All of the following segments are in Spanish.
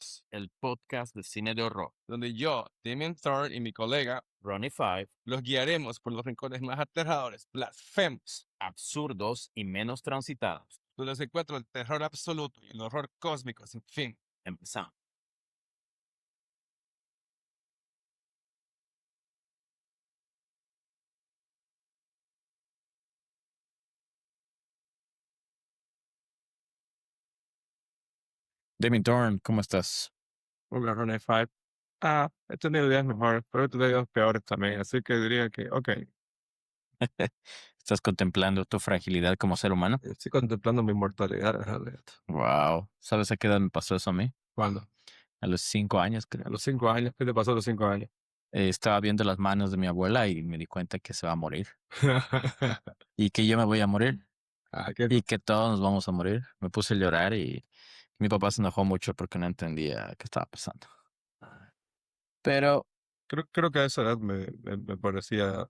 Films, el podcast de cine de horror, donde yo, Damien Thorne y mi colega Ronnie Five, los guiaremos por los rincones más aterradores, blasfemos, absurdos y menos transitados. donde se encuentra el terror absoluto y el horror cósmico sin fin. Empezamos. Damien Thorne, ¿cómo estás? Hola, Ronnie Five. He tenido días mejores, pero he tenido días peores también, así que diría que, ok, ¿Estás contemplando tu fragilidad como ser humano? estoy contemplando mi mortalidad en realidad. Wow. ¿Sabes a qué edad me pasó eso a mí? ¿Cuándo? A los 5 años, creo. A los 5 años, ¿qué te pasó a los 5 años? Estaba viendo las manos de mi abuela y me di cuenta que se va a morir. Y que yo me voy a morir. ¿Qué? Y que todos nos vamos a morir. Me puse a llorar y mi papá se enojó mucho porque no entendía qué estaba pasando. Pero, Creo que a esa edad me parecía.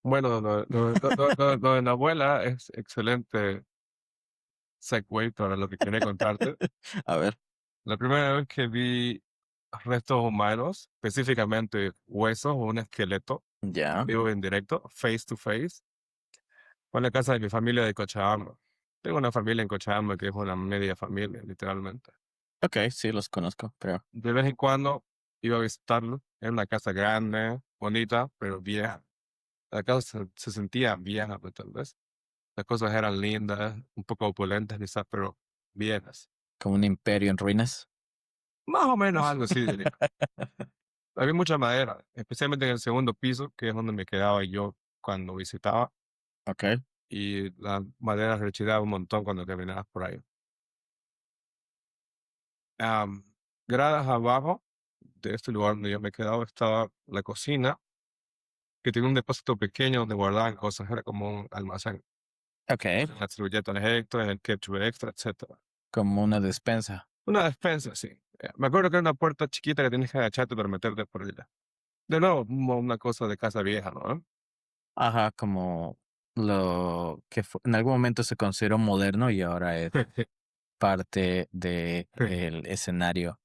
Bueno, lo de la abuela es excelente segue para lo que quería contarte. a ver, La primera vez que vi restos humanos, específicamente huesos o un esqueleto, ya. vivo en directo, face to face, fue en la casa de mi familia de Cochabamba. Tengo una familia en Cochabamba que es una media familia, literalmente. Ok, sí, los conozco, pero... De vez en cuando iba a visitarlo. Era una casa grande, bonita, pero vieja. La casa se sentía vieja, pues, tal vez. Las cosas eran lindas, un poco opulentas quizás, pero viejas. Como un imperio en ruinas. Más o menos algo así, diría. Había mucha madera, especialmente en el segundo piso, que es donde me quedaba yo cuando visitaba, Ok. y la madera rechidaba un montón cuando caminabas por ahí. Am, Gradas abajo de este lugar donde yo me quedaba estaba la cocina, que tenía un depósito pequeño donde guardaban cosas, era como un almacén. Ok. Las servilletas extras, el ketchup extra, etcétera. Como una despensa. Una despensa, sí. Me acuerdo que era una puerta chiquita que tienes que agacharte para meterte por ella. De nuevo, una cosa de casa vieja, ¿no? Ajá, como lo que en algún momento se consideró moderno y ahora es parte del escenario.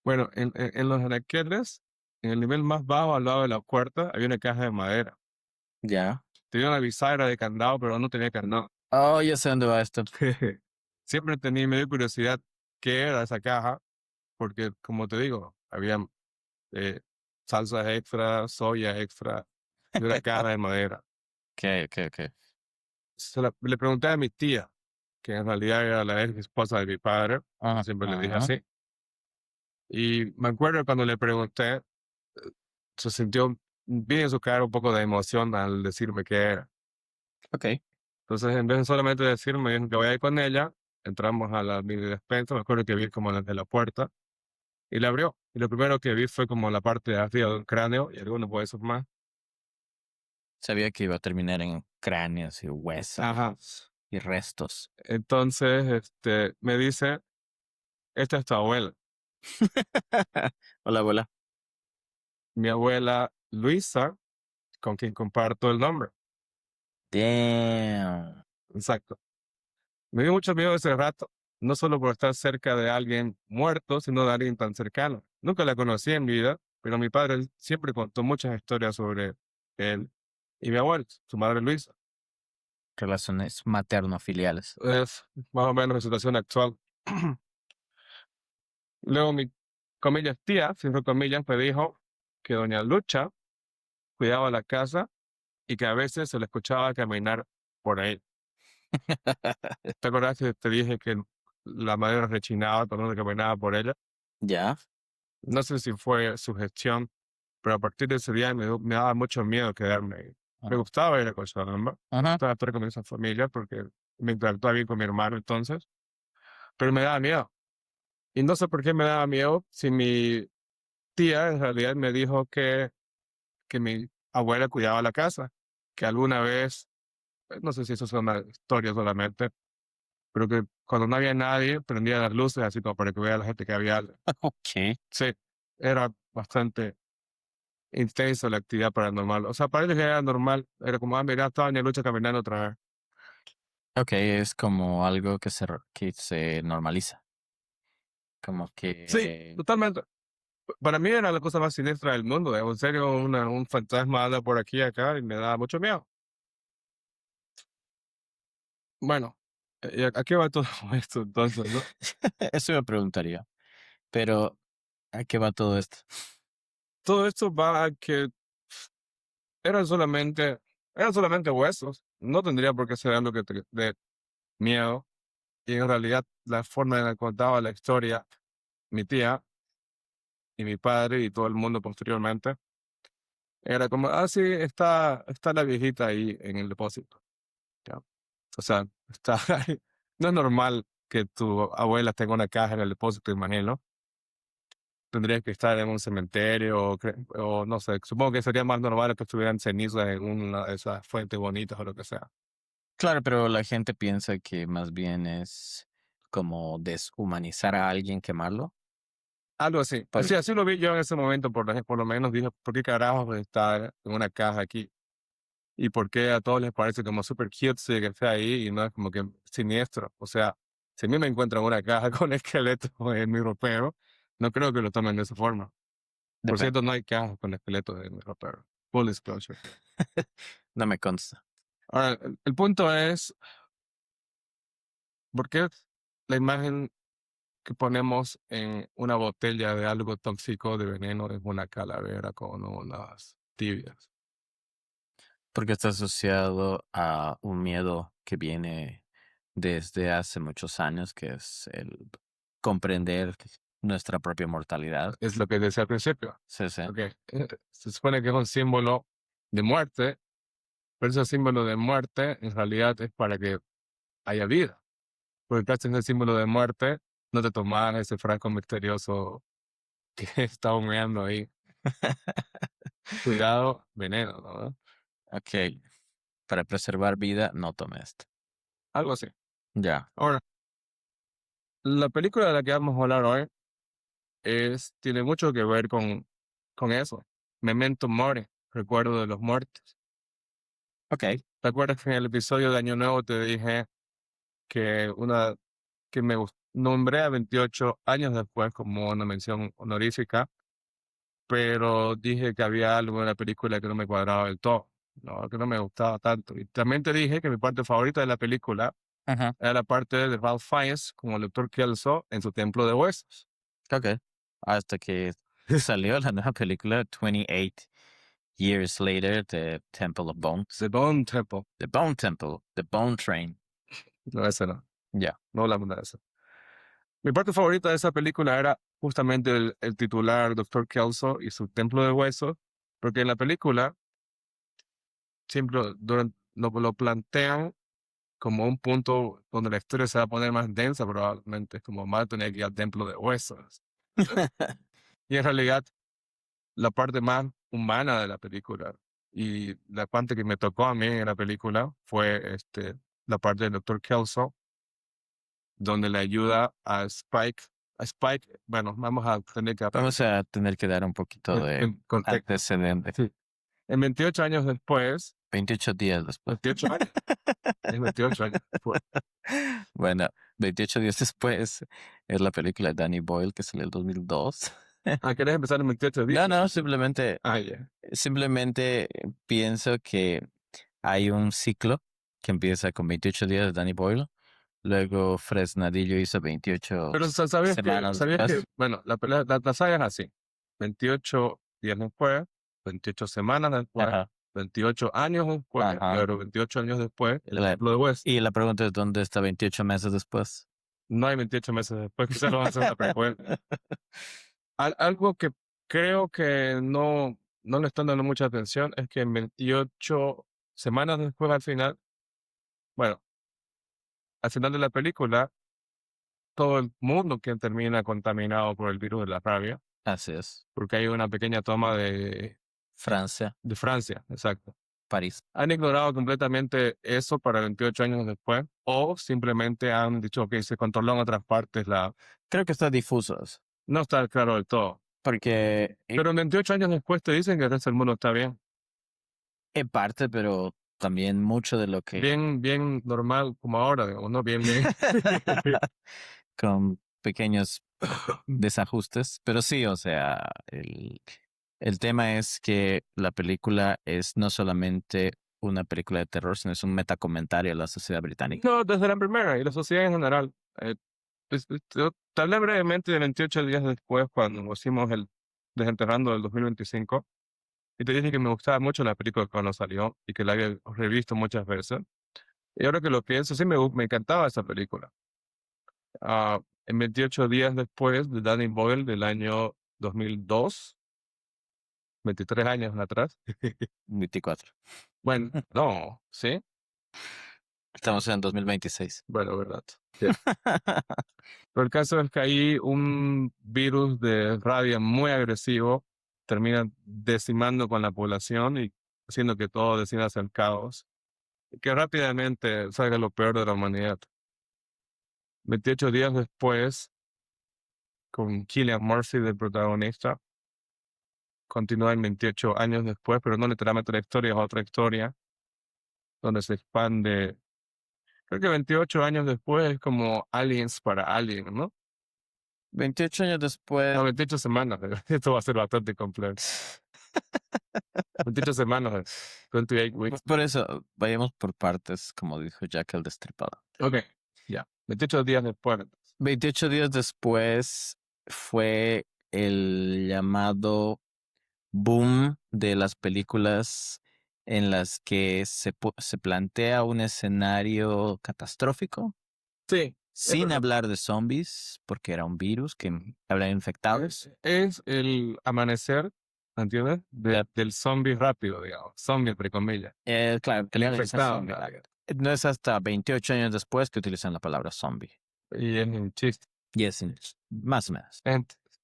Bueno, en los anaqueles, en el nivel más bajo, al lado de la puerta, había una caja de madera. Ya. Tenía una bisagra de candado, pero no tenía candado. Oh, ya sé dónde va esto. Siempre tenía medio curiosidad qué era esa caja, porque, como te digo, había eh, salsas extra, soya extra, y una caja de madera. Ok. Le pregunté a mi tía, que en realidad era la ex esposa de mi padre, Ajá, siempre le dije ajá. así. Y me acuerdo cuando le pregunté, se sintió bien en su cara un poco de emoción al decirme que era. Ok. Entonces, en vez de solamente decirme, me dijo que voy a ir con ella, entramos a la mini despensa, me acuerdo que vi como desde la puerta, y la abrió. Y lo primero que vi fue como la parte de arriba de un cráneo y algunos huesos más. Sabía que iba a terminar en cráneos y Ajá. huesos y restos. Entonces, me dice, esta es tu abuela. Hola, abuela. Mi abuela Luisa, con quien comparto el nombre. Damn. Exacto. Me dio mucho miedo ese rato, no solo por estar cerca de alguien muerto, sino de alguien tan cercano. Nunca la conocí en vida, pero mi padre él siempre contó muchas historias sobre él y mi abuela, su madre Luisa. Relaciones materno-filiales. Es más o menos la situación actual. Luego mi, comillas, tía, cierro comillas, me dijo que doña Lucha cuidaba la casa y que a veces se le escuchaba caminar por ahí. ¿Te acuerdas que te dije que la madera rechinaba cuando uno caminaba por ella? Ya. No sé si fue su gestión, pero a partir de ese día me daba mucho miedo quedarme ahí. Me Ajá. gustaba ir a Cochabamba, me Ajá. gustaba estar con esa familia porque me interactuaba bien con mi hermano entonces, pero me daba miedo. Y no sé por qué me daba miedo si mi tía en realidad me dijo que mi abuela cuidaba la casa, que alguna vez, no sé si eso es una historia solamente, pero que cuando no había nadie prendía las luces así como para que vea la gente que había. Ok. Sí, era bastante intenso la actividad paranormal. O sea, parece que era normal. Era como, mira, estaba en lucha caminando otra vez. Ok, es como algo que se normaliza. Como Sí, que, totalmente. Para mí era la cosa más siniestra del mundo. En serio, un fantasma anda por aquí y acá y me da mucho miedo. Bueno, ¿y a qué va todo esto entonces, no? eso me preguntaría. Pero, ¿a qué va todo esto? Todo esto va a que eran solamente, eran solamente huesos. No tendría por qué ser algo que te dé miedo. Y en realidad, la forma en la que contaba la historia, mi tía y mi padre y todo el mundo posteriormente, era como, ah, sí, está la viejita ahí en el depósito. ¿Ya? O sea, está ahí. No es normal que tu abuela tenga una caja en el depósito, imagino. Tendría que estar en un cementerio o no sé, supongo que sería más normal que estuvieran cenizas en una de esas fuentes bonitas o lo que sea. Claro, pero la gente piensa que más bien es como deshumanizar a alguien, quemarlo. Algo así. Por- Así lo vi yo en ese momento, por lo menos dije, ¿por qué carajos está en una caja aquí? ¿Y por qué a todos les parece como super cute que esté ahí y no es como que siniestro? O sea, si a mí me encuentran una caja con esqueletos en mi ropero, no creo que lo tomen de esa forma. Por depe- cierto, no hay cajas con esqueletos en mi ropero. Full disclosure. no me consta. Ahora, el punto es, ¿por qué la imagen que ponemos en una botella de algo tóxico de veneno es una calavera con unas tibias? Porque está asociado a un miedo que viene desde hace muchos años, que es el comprender nuestra propia mortalidad. Es lo que decía al principio. Sí, sí. Ok. Se supone que es un símbolo de muerte, pero ese símbolo de muerte en realidad es para que haya vida. Porque casi en el símbolo de muerte no te tomas ese frasco misterioso que está humeando ahí. Cuidado, veneno, ¿no? Ok, para preservar vida, no tome esto. Algo así. Ya. Ahora, la película de la que vamos a hablar hoy tiene mucho que ver con eso. Memento Mori, recuerdo de los muertos. Ok. ¿Te acuerdas que en el episodio de Año Nuevo te dije que nombré a 28 años después como una mención honorífica, pero dije que había algo en la película que no me cuadraba del todo, ¿no? Que no me gustaba tanto. Y también te dije que mi parte favorita de la película Ajá. era la parte de Ralph Fiennes como el Dr. Kelso en su templo de huesos. Ok. Hasta que salió la nueva película 28 Years Later, The Temple of Bones. The Bone Temple. The Bone Temple, The Bone Train. No, ese no. Ya. No hablamos de eso. Mi parte favorita de esa película era justamente el titular Dr. Kelso y su templo de huesos, porque en la película siempre lo plantean como un punto donde la historia se va a poner más densa, probablemente, como más tener que ir al templo de huesos. Y en realidad, la parte más humana de la película y la parte que me tocó a mí en la película fue la parte del Dr. Kelso, donde le ayuda a Spike. A Spike, bueno, vamos a tener que Vamos a tener que dar un poquito de en contexto. antecedente. Sí. En 28 años después, 28 días después. 28 años, es 28 años después. Bueno, 28 días después es la película de Danny Boyle que salió en el 2002. Ah, ¿querés empezar en 28 días? No, simplemente, Ah, ya. simplemente pienso que hay un ciclo que empieza con 28 días de Danny Boyle. Luego Fresnadillo hizo 28 Pero semanas sabías que, después. bueno, la saga es así. 28 días después, 28 semanas después, Ajá, 28 años después, y ajá. ahora 28 años después, el La- templo de West. y la pregunta es, ¿dónde está 28 meses después? No hay 28 meses después, quizás lo van a hacer una precuela. Algo que creo que no le están dando mucha atención es que en 28 semanas después, bueno, al final de la película, todo el mundo que termina contaminado por el virus de la rabia, Así es. porque hay una pequeña toma Francia, de Francia, exacto. París. Han ignorado completamente eso para 28 años después, o simplemente han dicho que se controló en otras partes, Creo que está difuso eso, no está claro del todo. porque Pero 28 años después te dicen que el resto del mundo está bien, en parte, pero también mucho de lo que bien normal como ahora, digamos, ¿no? Bien. con pequeños desajustes, pero sí, o sea, el tema es que la película es no solamente una película de terror, sino es un metacomentario a la sociedad británica. No, desde la primera y la sociedad en general. Yo te hablé brevemente de 28 días después, cuando hicimos el Desenterrando del 2025, y te dije que me gustaba mucho la película cuando salió y que la había revisto muchas veces. Y ahora que lo pienso, sí me encantaba esa película. En 28 días después de Danny Boyle del año 2002, 23 años atrás. 24. Bueno, no, ¿sí? Estamos en 2026. Bueno, verdad. Pero el caso es que ahí un virus de rabia muy agresivo termina decimando con la población y haciendo que todo decida ser caos. Y que rápidamente salga lo peor de la humanidad. 28 días después, con Cillian Murphy de protagonista, continúa en 28 años después, pero no literalmente la historia, es otra historia, donde se expande. Creo que 28 años después es como Aliens para Alien, ¿no? 28 años después. No, 28 semanas. Esto va a ser bastante complejo. 28 semanas. 28 weeks. Por eso, vayamos por partes, como dijo Jack el Destripador. Ok, ya. 28 días después. 28 días después fue el llamado boom de las películas en las que se plantea un escenario catastrófico, Sí, sin verdad. hablar de zombies, porque era un virus que había infectados. Es el amanecer, ¿entiendes? Del zombie rápido, digamos. Zombie, entre comillas. Claro, que El le dicen infectado. zombie. No es hasta 28 años después que utilizan la palabra zombie. Y es un chiste. Y es más o menos.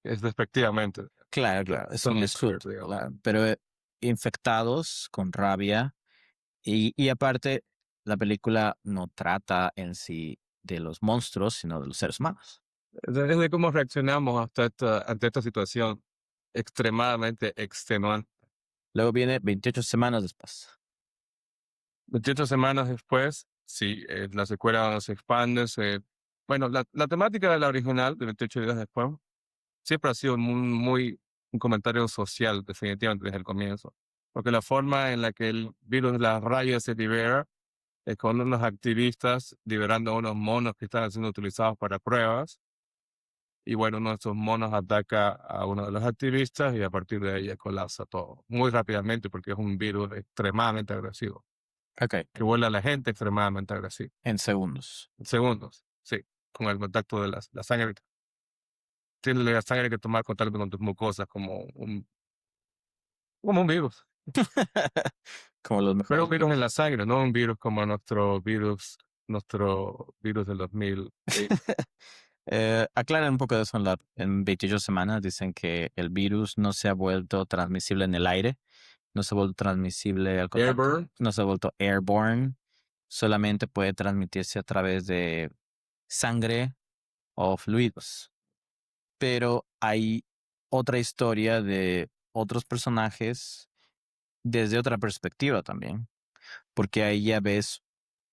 Es despectivamente. Claro, es un Zombie insulto, squirt, digamos. claro, pero infectados con rabia y aparte la película no trata en sí de los monstruos, sino de los seres humanos. Es de cómo reaccionamos ante esta situación extremadamente extenuante. Luego viene 28 semanas después. 28 semanas después, sí, la secuela se expande. Bueno, la temática de la original, de 28 días después, siempre ha sido un comentario social, definitivamente, desde el comienzo. Porque la forma en la que el virus de las rayas se libera es con unos activistas liberando a unos monos que están siendo utilizados para pruebas. Y bueno, uno de estos monos ataca a uno de los activistas y a partir de ahí colapsa todo. Muy rápidamente porque es un virus extremadamente agresivo, Ok, que vuelve a la gente extremadamente agresivo. en segundos. Segundos, sí, con el contacto de la sangre. Tiene la sangre que tomar contacto con tus mucosas como un virus. Como los Pero un mejores. virus en la sangre, no un virus como nuestro virus del 2000. Aclaran un poco de eso en 28 semanas. Dicen que el virus no se ha vuelto transmisible en el aire, no se ha vuelto transmisible al contacto, Airborne. no se ha vuelto airborne, solamente puede transmitirse a través de sangre o fluidos. Pero hay otra historia de otros personajes desde otra perspectiva también, porque ahí ya ves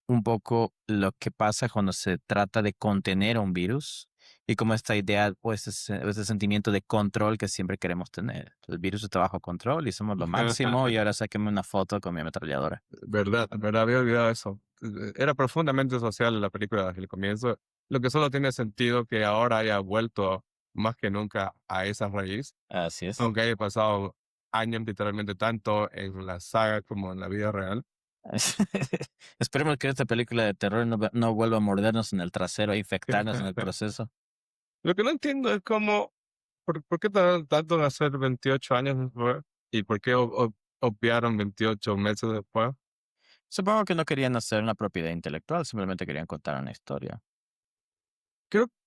un poco lo que pasa cuando se trata de contener a un virus y como esta idea o ese sentimiento de control que siempre queremos tener. El virus está bajo control y somos lo máximo y ahora sáquenme una foto con mi ametralladora. Verdad, había olvidado eso. Era profundamente social la película desde el comienzo, lo que solo tiene sentido que ahora haya vuelto más que nunca a esa raíz, Así es. aunque haya pasado años literalmente tanto en la saga como en la vida real. Esperemos que esta película de terror no vuelva a mordernos en el trasero e infectarnos en el proceso. Lo que no entiendo es ¿por qué tanto en hacer 28 años después? ¿Y por qué obviaron 28 meses después? Supongo que no querían hacer una propiedad intelectual, simplemente querían contar una historia.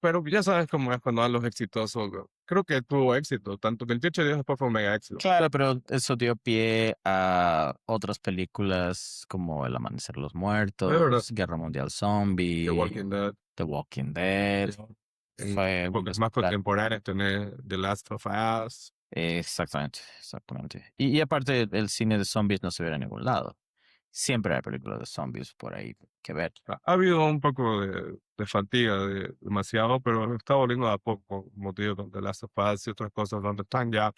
Pero ya sabes cómo es cuando los exitosos. Creo que tuvo éxito, tanto 28 días después fue un mega éxito. Claro, pero eso dio pie a otras películas como El Amanecer de los Muertos, Guerra Mundial Zombie, The Walking Dead. The Walking Dead. Fue Porque es más contemporáneo tener The Last of Us. Exactamente. Y aparte el cine de zombies no se ve en ningún lado. siempre hay películas de zombies por ahí que ver. Ha habido un poco de fatiga, demasiado, pero está volviendo a poco, como te digo, con The Last of Us y otras cosas donde están ya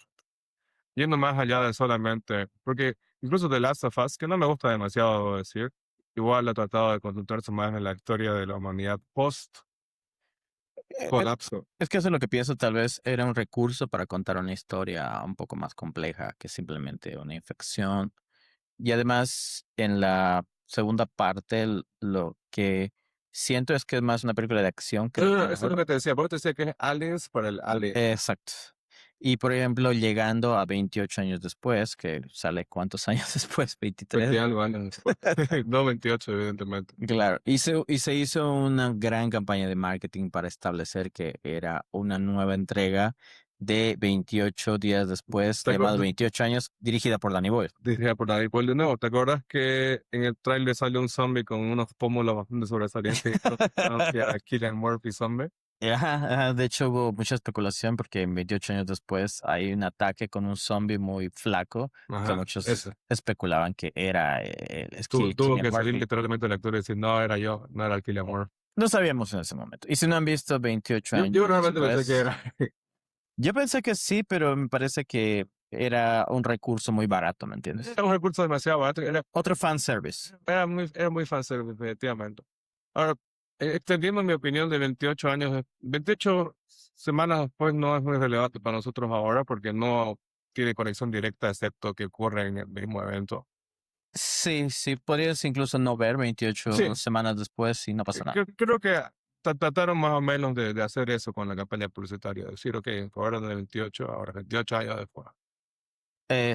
yendo más allá de solamente, porque incluso The Last of Us, que no me gusta demasiado debo decir, igual ha tratado de concentrarse más en la historia de la humanidad Eh, eh, post-colapso. Es que eso es lo que pienso, tal vez era un recurso para contar una historia un poco más compleja que simplemente una infección. Y además, en la segunda parte, lo que siento es que es más una película de acción que de Eso es lo terror. que te decía, porque te decía que es Aliens para el Alien. Exacto. Y por ejemplo, llegando a 28 años después, que sale ¿cuántos años después? 20 23. algo años después. No 28, evidentemente. Claro, y se hizo una gran campaña de marketing para establecer que era una nueva entrega de 28 días después, ¿Te llamado acuerdas? 28 años, dirigida por Danny Boyle. Dirigida por David Boyle de nuevo. ¿Te acuerdas que en el tráiler salió un zombie con unos pómulos bastante sobresalientes y todos pensaban que era Cillian Murphy zombie? Ajá, ajá, de hecho hubo mucha especulación porque 28 años después hay un ataque con un zombie muy flaco que Ajá, muchos ese. especulaban que era Tuvo Cillian que salir Murphy. literalmente el actor y decir, no, era yo, no era Cillian Murphy. No sabíamos en ese momento. Y si no han visto 28 Yo años realmente pensé que después, era. yo pensé que sí, pero me parece que era un recurso muy barato, ¿me entiendes? Era un recurso demasiado barato. Otro fanservice. Era muy fanservice, definitivamente. Ahora, extendiendo mi opinión de 28 años, 28 semanas después no es muy relevante para nosotros ahora porque no tiene conexión directa, excepto que ocurre en el mismo evento. Sí, sí, podrías incluso no ver 28 Sí, semanas después y no pasa nada. creo que trataron más o menos de hacer eso con la campaña publicitaria. Decir, ok, ahora de 28, ahora 28 años después.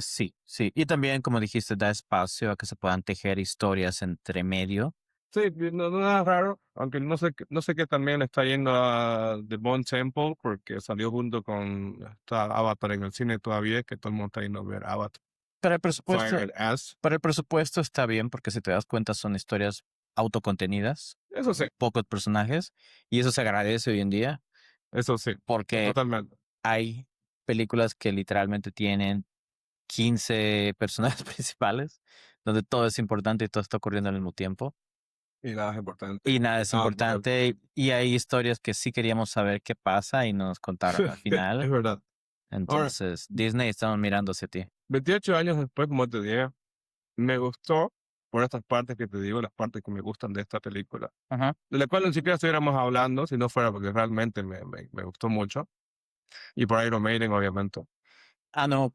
Sí, sí. Y también, como dijiste, da espacio a que se puedan tejer historias entre medio. Sí, no es raro, aunque no sé qué también está yendo a The Bone Temple, porque salió junto con está Avatar en el cine todavía, que todo el mundo está yendo a ver Avatar. Para el presupuesto, Fire Ass. para el presupuesto está bien porque si te das cuenta son historias autocontenidas, Eso sí, pocos personajes, y eso se agradece hoy en día eso sí, porque totalmente. hay películas que literalmente tienen 15 personajes principales, donde todo es importante y todo está ocurriendo al mismo tiempo. Y nada es importante. Y nada es Ah, importante. Y hay historias que sí queríamos saber qué pasa y no nos contaron al es final. verdad. Ahora, Entonces, Disney estamos mirando hacia ti. 28 años después, como te dije, me gustó por estas partes que te digo, las partes que me gustan de esta película, Ajá. de la cual ni siquiera estuviéramos hablando, si no fuera porque realmente me gustó mucho. Y por Iron Maiden, obviamente. Ah, no.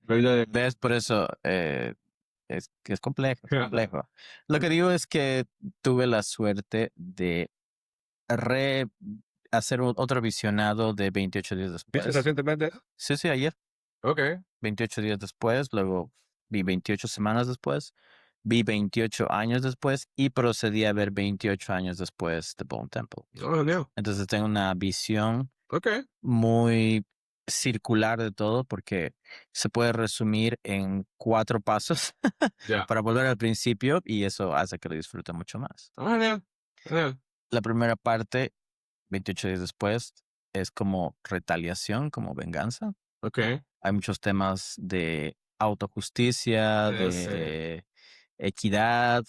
Pero ¿Ves? Por eso es que es complejo, es complejo. Lo que digo es que tuve la suerte de re hacer otro visionado de 28 días ¿Viste después. recientemente? Sí, sí, ayer. Ok. 28 días después, luego vi 28 semanas después, vi 28 años después y procedí a ver 28 años después de Bone Temple. Oh, Leo. Entonces tengo una visión Ok. muy circular de todo porque se puede resumir en 4 pasos Ya. para volver al principio y eso hace que lo disfrute mucho más. Oh, Leo. Leo. La primera parte, 28 días después, es como retaliación, como venganza. Ok. Hay muchos temas de autojusticia, Ese. de equidad.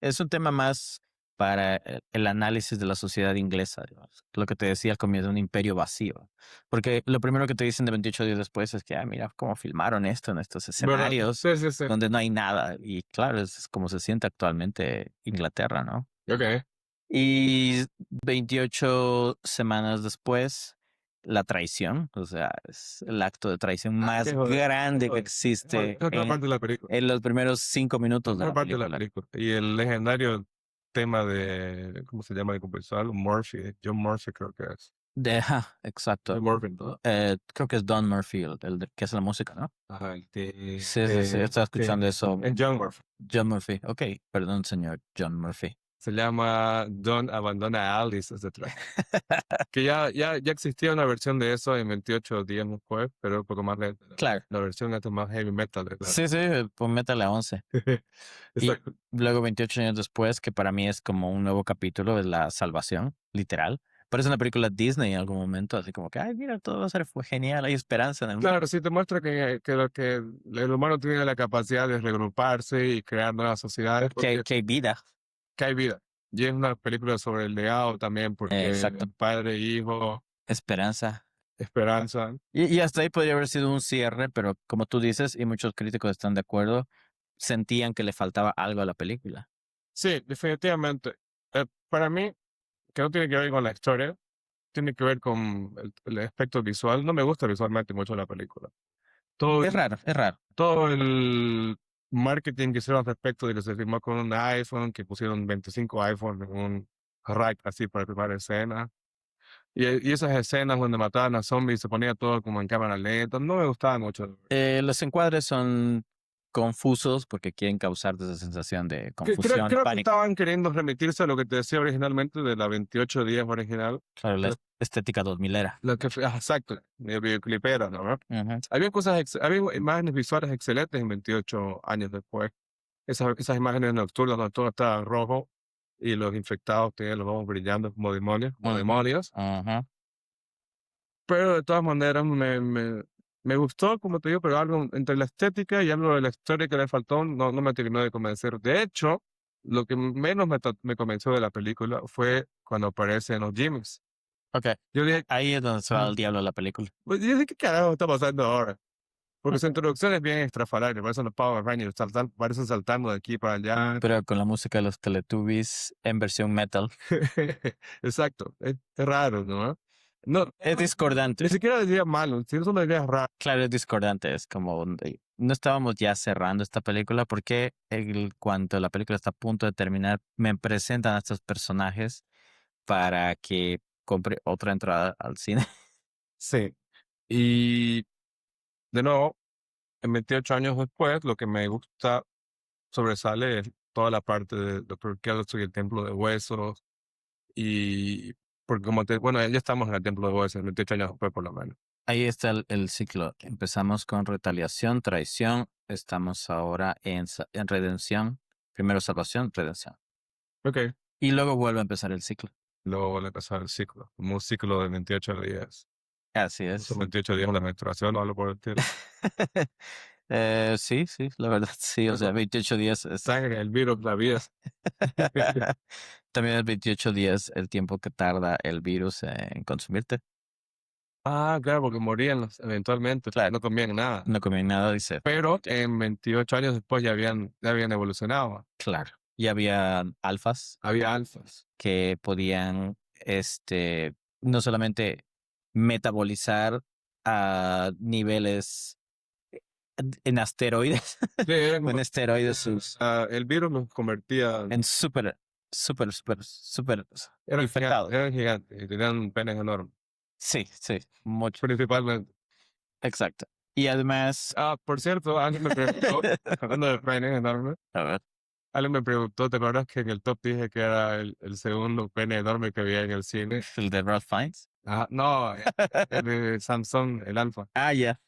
Es un tema más para el análisis de la sociedad inglesa, digamos. Lo que te decía al comienzo, un imperio vacío. Porque lo primero que te dicen de 28 días después es que, mira cómo filmaron esto en estos ¿Verdad? escenarios Sí, sí, sí. donde no hay nada. Y claro, es como se siente actualmente Inglaterra, ¿no? Ok. Y 28 semanas después, la traición, o sea, es el acto de traición más Qué joder. grande que Joder. existe Es otra parte de la película. en los primeros 5 minutos de Otra la parte de la película. película. Y el legendario tema ¿cómo se llama el compositor? Murphy. John Murphy creo que es. Exacto. John Murphy, ¿no? Creo que es Don Murphy, que hace la música, ¿no? Ajá. Sí, sí, sí, estaba escuchando eso. Es John Murphy. John Murphy, ok, perdón, señor John Murphy. Se llama Don Abandona a Alice, ese track. Que ya existía una versión de eso en 28 días después, pero un poco más lenta. Claro. La versión esta más heavy metal, claro. Sí, sí, pues métale a 11. Y Exacto. luego 28 años después, que para mí es como un nuevo capítulo de la salvación, literal. Parece una película Disney en algún momento, así como que, ay, mira, todo va a ser fue genial, hay esperanza en el mundo. Claro, sí te muestra que el humano tiene la capacidad de regruparse y crear nuevas sociedades porque Que hay vida. que hay vida. Y es una película sobre el legado también, porque Exacto. padre, hijo, Esperanza. esperanza. Y hasta ahí podría haber sido un cierre, pero como tú dices, y muchos críticos están de acuerdo, sentían que le faltaba algo a la película. Sí, definitivamente. Para mí, que no tiene que ver con la historia, tiene que ver con el aspecto visual. No me gusta visualmente mucho la película. Todo, Es raro, es raro. todo el marketing que hicieron al respecto de que se filmó con un iPhone, que pusieron 25 iPhones en un rack así para filmar escenas. Y esas escenas donde mataban a zombies se ponía todo como en cámara lenta. No me gustaban mucho. Los encuadres son confusos porque quieren causarte esa sensación de Creo, confusión, creo que pánico. estaban queriendo remitirse a lo que te decía originalmente de la 28 días original. Claro, la estética 2000 era. Lo que fue, exacto, medio videoclipera, ¿no? Ujú. Había había imágenes visuales excelentes en 28 años después. Esas imágenes nocturnas donde todo estaba rojo y los infectados tenían los ojos brillando como demonios, como demonios. Ajá. Pero de todas maneras me gustó, como te digo, pero algo entre la estética y algo de la historia que le faltó no me terminó de convencer. De hecho, lo que menos me convenció de la película fue cuando aparecen los Jimmys. Ok, Yo dije, ahí es donde se va al diablo la película. pues, yo dije, ¿qué carajo está pasando ahora? Porque su introducción es bien estrafalaria, parecen los Power Rangers, parecen saltando de aquí para allá. Pero con la música de los Teletubbies en versión metal. Exacto, es raro, ¿no? No, Es discordante. ni siquiera diría malo, si es una idea rara. Claro, es discordante. Es como, no estábamos ya cerrando esta película porque cuando la película está a punto de terminar, me presentan a estos personajes para que compre otra entrada al cine. Sí. Y de nuevo, en 28 años después, lo que me gusta sobresale es toda la parte de Dr. Kelso y el Templo de Huesos. Y porque bueno, ya estamos en el Templo de Huesos, 28 años después por lo menos. Ahí está el ciclo. Empezamos con retaliación, traición. Estamos ahora en redención. Primero salvación, redención. Ok. Y luego vuelve a empezar el ciclo. Luego vuelve a empezar el ciclo, como un ciclo de 28 días. Así No es. son 28 días la menstruación o algo por el estilo. Sí, sí, la verdad, sí. O sea, 28 días es. Sangre, el virus, la vida. También es 28 días el tiempo que tarda el virus en consumirte. Ah, claro, porque morían eventualmente, Claro. no comían nada. No comían nada, dice. Pero en 28 años después ya habían evolucionado. Claro. Y había alfas Había alfas. que podían, no solamente metabolizar a niveles en asteroides, Sí, eran o en como- esteroides sus, el virus los convertía. en súper infectados. Eran gigantes y tenían penes enormes. Sí, sí, mucho. Principalmente. Exacto. Y además, Ah, por cierto, alguien me preguntó, hablando de penes enormes, a ver, alguien me preguntó, ¿te acuerdas que en el top dije que era el segundo pene enorme que había en el cine? el de Ralph Fiennes. Ah, no, el de Samsung, el Alfa. Ah, ya.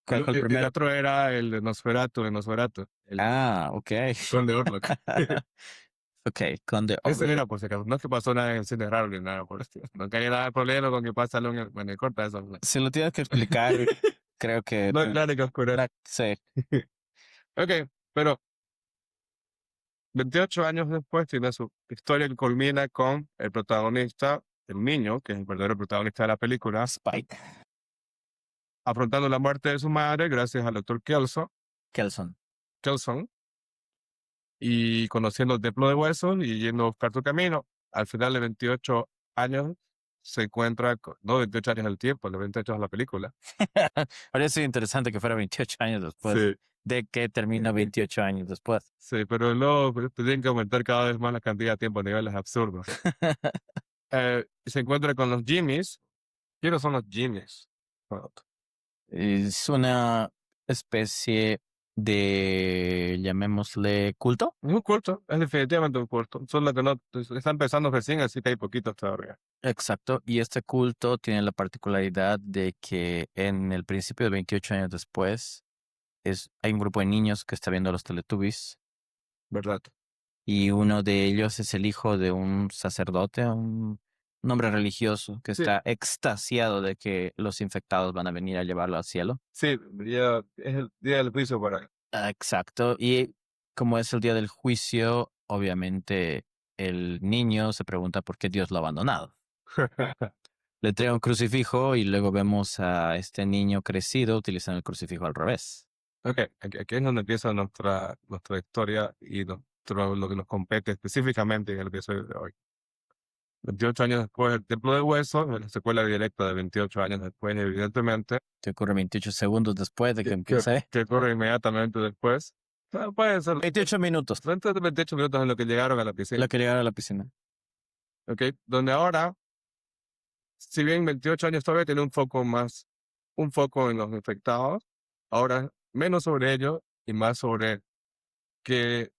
¿Cuál fue el El primero? otro era el de Nosferatu, el Ah, ok. Conde Orlok. Ok, Conde Ese Orlok. era, por si acaso. No es que pasó nada en el cine raro ni nada por el estilo. No que haya nada de problema con que pasa algo en el... Bueno, corta eso. No, Si lo tienes que explicar, creo que... no hay nada que oscurecer. Sí, Ok, pero 28 años después tiene su historia que culmina con el protagonista, el niño, que es el verdadero protagonista de la película, Spike. afrontando la muerte de su madre gracias al doctor Kelson. Kelson, y conociendo el templo de huesos y yendo a buscar su camino. Al final de 28 años se encuentra, no 28 años el tiempo, de 28 años la película. Habría sido interesante que fuera 28 años después Sí, de que termina 28 años después. sí, pero luego tienen que aumentar cada vez más la cantidad de tiempo a niveles absurdos. Se encuentra con los Jimmys. ¿Quiénes son los Jimmys? Es una especie de, llamémosle, culto. Es un culto, es definitivamente un culto. Son los que no, están empezando recién, así que hay poquitos todavía. Exacto. Y este culto tiene la particularidad de que en el principio de 28 años después hay un grupo de niños que está viendo los Teletubbies ¿Verdad? y uno de ellos es el hijo de un sacerdote, un hombre religioso que Sí. está extasiado de que los infectados van a venir a llevarlo al cielo. Sí, es el día del juicio para él. Exacto. Y como es el día del juicio, obviamente el niño se pregunta por qué Dios lo ha abandonado. Le entrega un crucifijo y luego vemos a este niño crecido utilizando el crucifijo al revés. Ok, aquí es donde empieza nuestra historia y lo que nos compete específicamente en el episodio de hoy. 28 años después del Templo de Huesos, la secuela directa de 28 años después, evidentemente, Que ocurre 28 segundos después de que empiece. que ocurre inmediatamente después. Puede ser 28 minutos. 28 minutos en lo que llegaron a la piscina. Lo que llegaron a la piscina. Ok, donde ahora, si bien 28 años todavía tiene un foco en los infectados, ahora menos sobre ellos y más sobre qué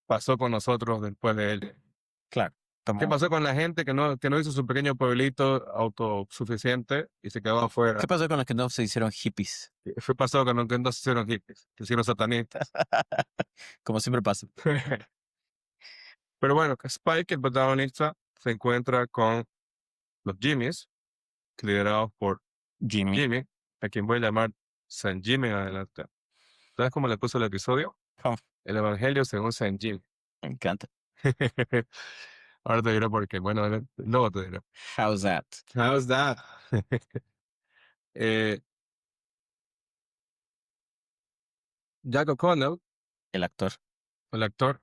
pasó con nosotros después de él. Claro. ¿Qué pasó con la gente que no hizo su pequeño pueblito autosuficiente y se quedó afuera? ¿Qué pasó con los que no se hicieron hippies? ¿Qué pasó con los que no se hicieron hippies, que hicieron satanistas? Como siempre pasa. Pero bueno, Spike, el protagonista, se encuentra con los Jimmys, liderados por Jimmy, a quien voy a llamar San Jimmy en adelante. ¿Sabes cómo le puso el episodio? ¿Cómo? El Evangelio según San Jimmy. Me encanta. Ahora te diré por qué. Bueno, luego te diré. How's that? How's that? Jack O'Connell, El actor. el actor,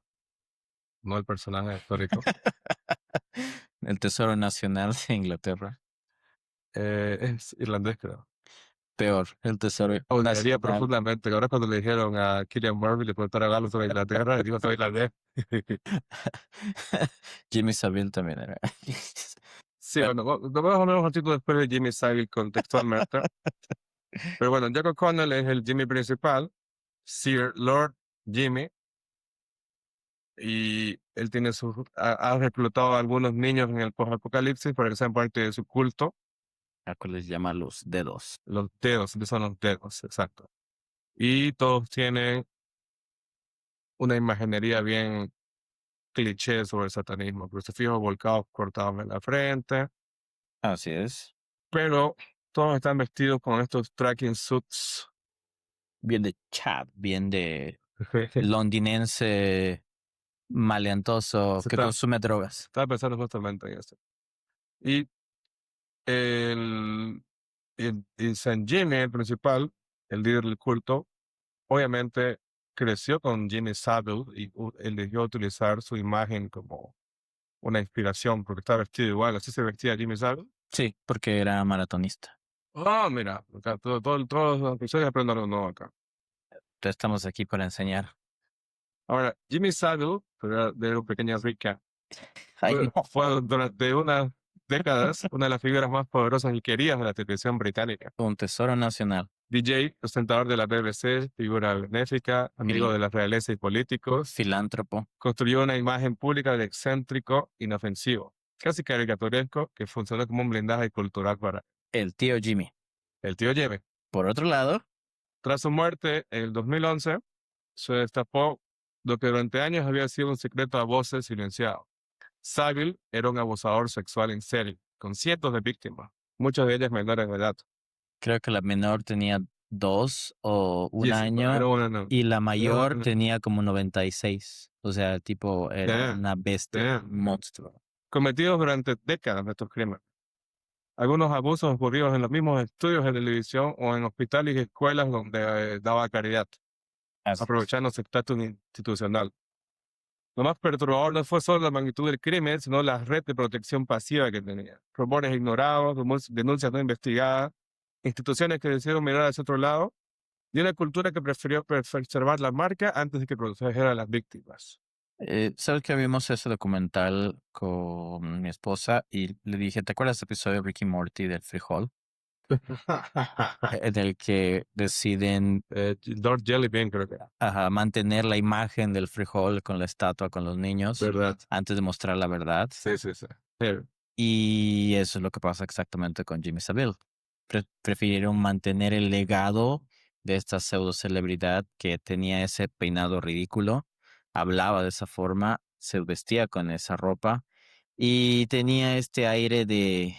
no el personaje histórico, El Tesoro Nacional de Inglaterra. es irlandés, creo. Peor, el Tesoro Odiaría Nacional. profundamente que ahora cuando le dijeron a Cillian Murphy le preguntaron algo sobre Inglaterra, le dijo soy irlandés. Jimmy Savile también era. Sí, bueno, nos vamos a hablar un ratito después de Jimmy Savile contextualmente. Pero bueno, Jack O'Connell es el Jimmy principal, Sir Lord Jimmy, y él tiene ha reclutado a algunos niños en el post-apocalipsis para que sean parte de su culto. ¿A cuál les llama los dedos? Los dedos, esos son los dedos, exacto. Y todos tienen una imaginería bien cliché sobre el satanismo, crucifijos volcados cortados en la frente, Así es. pero todos están vestidos con estos tracking suits. Bien de chap, bien de londinense maleantoso Se que está- consume drogas. Estaba pensando justamente en eso. Y y San Jimmy, el principal, el líder del culto, obviamente creció con Jimmy Savile y eligió utilizar su imagen como una inspiración porque está vestido igual, así se vestía Jimmy Savile. Sí, porque era maratonista. Ah, mira, acá todos los episodios aprendo algo nuevo acá. Entonces estamos aquí para enseñar. Ahora, Jimmy Savile, para dar un pequeño recap, Ay, fue durante unas décadas una de las figuras más poderosas y queridas de la televisión británica. un tesoro nacional. DJ, presentador de la BBC, figura benéfica, amigo de la realeza y políticos, Filántropo. construyó una imagen pública de excéntrico, inofensivo, casi caricaturesco, que funcionó como un blindaje cultural para El tío Jimmy. el tío Jimmy. Por otro lado, Tras su muerte en el 2011, se destapó lo que durante años había sido un secreto a voces silenciado. Savile era un abusador sexual en serie, con cientos de víctimas, muchas de ellas menores de edad. creo que la menor tenía 2 o 1 año Pero una no. y la mayor no. tenía como 96. O sea, el tipo era Damn, una bestia, damn. un monstruo. Cometidos durante décadas de estos crímenes. Algunos abusos ocurridos en los mismos estudios de televisión o en hospitales y escuelas donde daba caridad, Así es. aprovechando su estatus institucional. Lo más perturbador no fue solo la magnitud del crimen, sino la red de protección pasiva que tenía. Rumores ignorados, denuncias no investigadas, instituciones que decidieron mirar hacia otro lado, y una cultura que prefirió preservar la marca antes de que protegiera a las víctimas. ¿Sabes que vimos ese documental con mi esposa y le dije, ¿te acuerdas del episodio de Ricky Morty del frijol? En el que deciden Lord Jellybean creo que era. mantener la imagen del frijol con la estatua, con los niños, ¿Verdad? antes de mostrar la verdad. Sí. Y eso es lo que pasa exactamente con Jimmy Savile. Prefirieron mantener el legado de esta pseudo celebridad que tenía ese peinado ridículo, hablaba de esa forma, se vestía con esa ropa y tenía este aire de,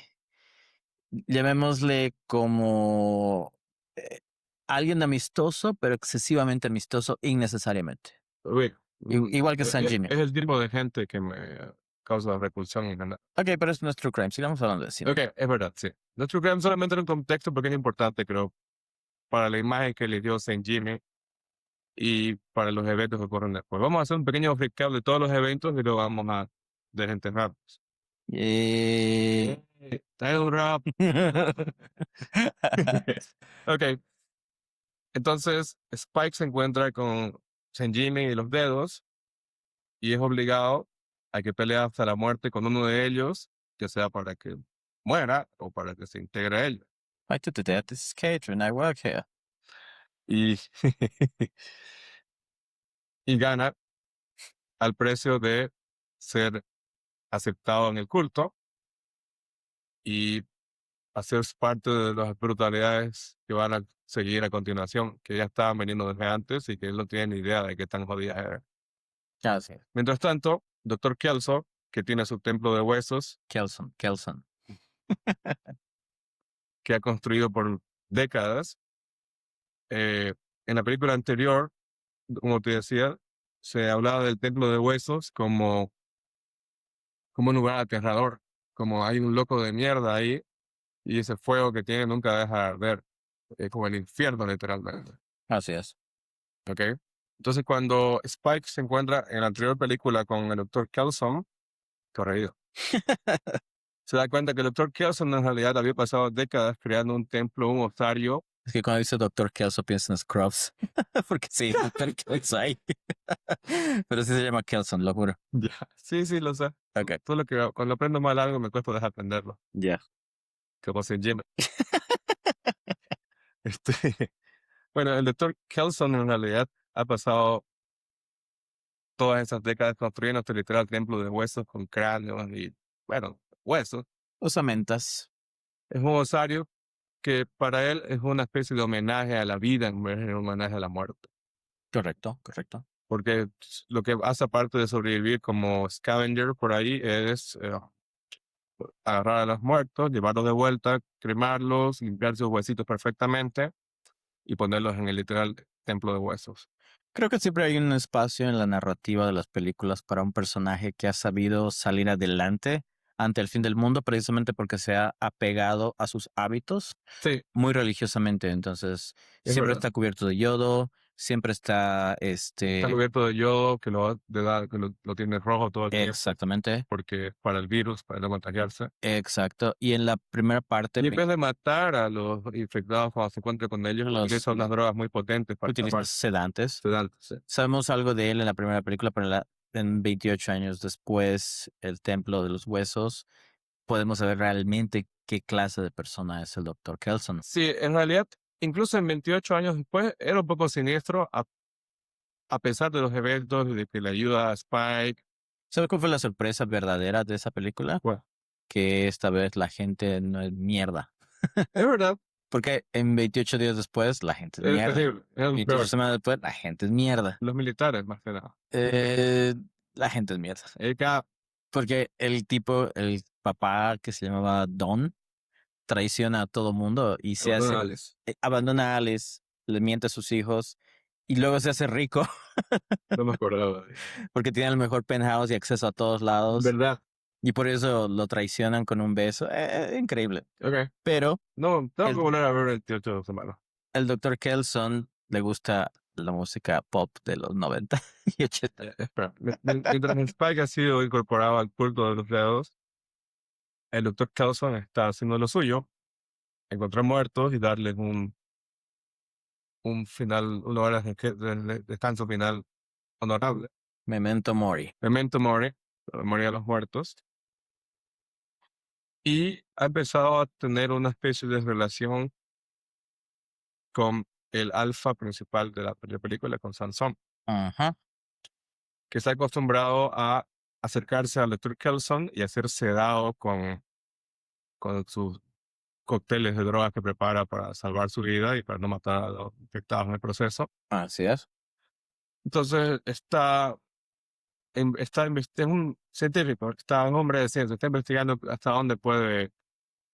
llamémosle como eh, alguien amistoso, pero excesivamente amistoso innecesariamente. Uy, Igual que San Jimmy. es el tipo de gente que me causa repulsión en general. Ok, pero es nuestro crime. Sigamos hablando de cine. Ok, es verdad, sí. Nuestro Graham solamente en un contexto porque es importante, creo, para la imagen que le dio Saint Jimmy y para los eventos que ocurren después. Vamos a hacer un pequeño recap de todos los eventos y luego vamos a desenterrarlos. Eh, Title rap. Ok, entonces Spike se encuentra con Saint Jimmy y los dedos y es obligado a que pelee hasta la muerte con uno de ellos, ya sea para que muera o para que se integre a ellos. Fight to the death. This is Catherine. I work here. Y, y gana al precio de ser aceptado en el culto y hacer parte de las brutalidades que van a seguir a continuación, que ya estaban veniendo desde antes y que él no tiene ni idea de qué tan jodidas eran. Así es. Mientras tanto, Dr. Kelso, que tiene su templo de huesos, Kelson. que ha construido por décadas, en la película anterior, como te decía, se hablaba del templo de huesos como un lugar aterrador, como hay un loco de mierda ahí y ese fuego que tiene nunca deja de arder, es como el infierno literalmente, Así es. ¿ok? Entonces cuando Spike se encuentra en la anterior película con el Dr. Kelson, corregido, se da cuenta que el Dr. Kelson en realidad había pasado décadas creando un templo, un osario. Es que cuando dice Doctor Kelso piensa en Scrubs. Porque sí, Doctor Kelso ahí. Pero sí se llama Kelson, lo juro. Ya, sí, sí, lo sé. Ok, Solo que cuando aprendo mal algo me cuesta dejar aprenderlo, ya. como se Jim. Este, bueno, el Dr. Kelson en realidad ha pasado todas esas décadas construyendo este literal templo de huesos con cráneos y, bueno, huesos. Osamentas. Es un osario que para él es una especie de homenaje a la vida en vez de un homenaje a la muerte. Correcto, correcto. Porque lo que hace aparte de sobrevivir como scavenger por ahí es agarrar a los muertos, llevarlos de vuelta, cremarlos, limpiar sus huesitos perfectamente y ponerlos en el literal templo de huesos. Creo que siempre hay un espacio en la narrativa de las películas para un personaje que ha sabido salir adelante ante el fin del mundo precisamente porque se ha apegado a sus hábitos Sí, muy religiosamente. Entonces, es siempre verdad. está cubierto de yodo, siempre está, Está cubierto de yodo, que lo tiene rojo todo el tiempo, exactamente, porque para el virus, para no contagiarse. exacto. Y en la primera parte Y en vez de matar a los infectados cuando se encuentre con ellos, los utiliza unas drogas muy potentes para utiliza tapar sedantes. sedantes. Sí. Sabemos algo de él en la primera película, pero en 28 años después, El Templo de los Huesos, podemos saber realmente qué clase de persona es el Dr. Kelson. Sí, en realidad, incluso en 28 años después, era un poco siniestro, a pesar de los eventos, de que le ayuda a Spike. ¿Sabe cuál fue la sorpresa verdadera de esa película? Bueno, Que esta vez la gente no es mierda. es verdad, Porque en 28 días después, la gente es es mierda. terrible, es lo 28 peor. semanas después, la gente es mierda. Los militares, más que nada. Eh, la gente es mierda. Cada Porque el tipo, el papá que se llamaba Don, traiciona a todo mundo y se hace, abandonales. abandona a Alice, le miente a sus hijos y luego se hace rico No me acordaba de eso. porque tiene el mejor penthouse y acceso a todos lados ¿Verdad? y por eso lo traicionan con un beso. Increíble. Ok. Pero No, tengo que el, volver a ver el 28 de semana. el Dr. Kelson le gusta la música pop de los 90 y 80. Espera. Mientras Spike ha sido incorporado al culto de los dedos, el Dr. Kelson está haciendo lo suyo, encontrar muertos y darles un final, una hora de descanso final honorable. Memento Mori. Memento Mori, la memoria de los muertos. Y ha empezado a tener una especie de relación con el alfa principal de la película, con Sansón, Ajá. que está acostumbrado a acercarse al Dr. Kelson y a ser sedado con sus cócteles de drogas que prepara para salvar su vida y para no matar a los infectados en el proceso. Así es. Entonces está es un científico, está un hombre de ciencia, está investigando hasta dónde puede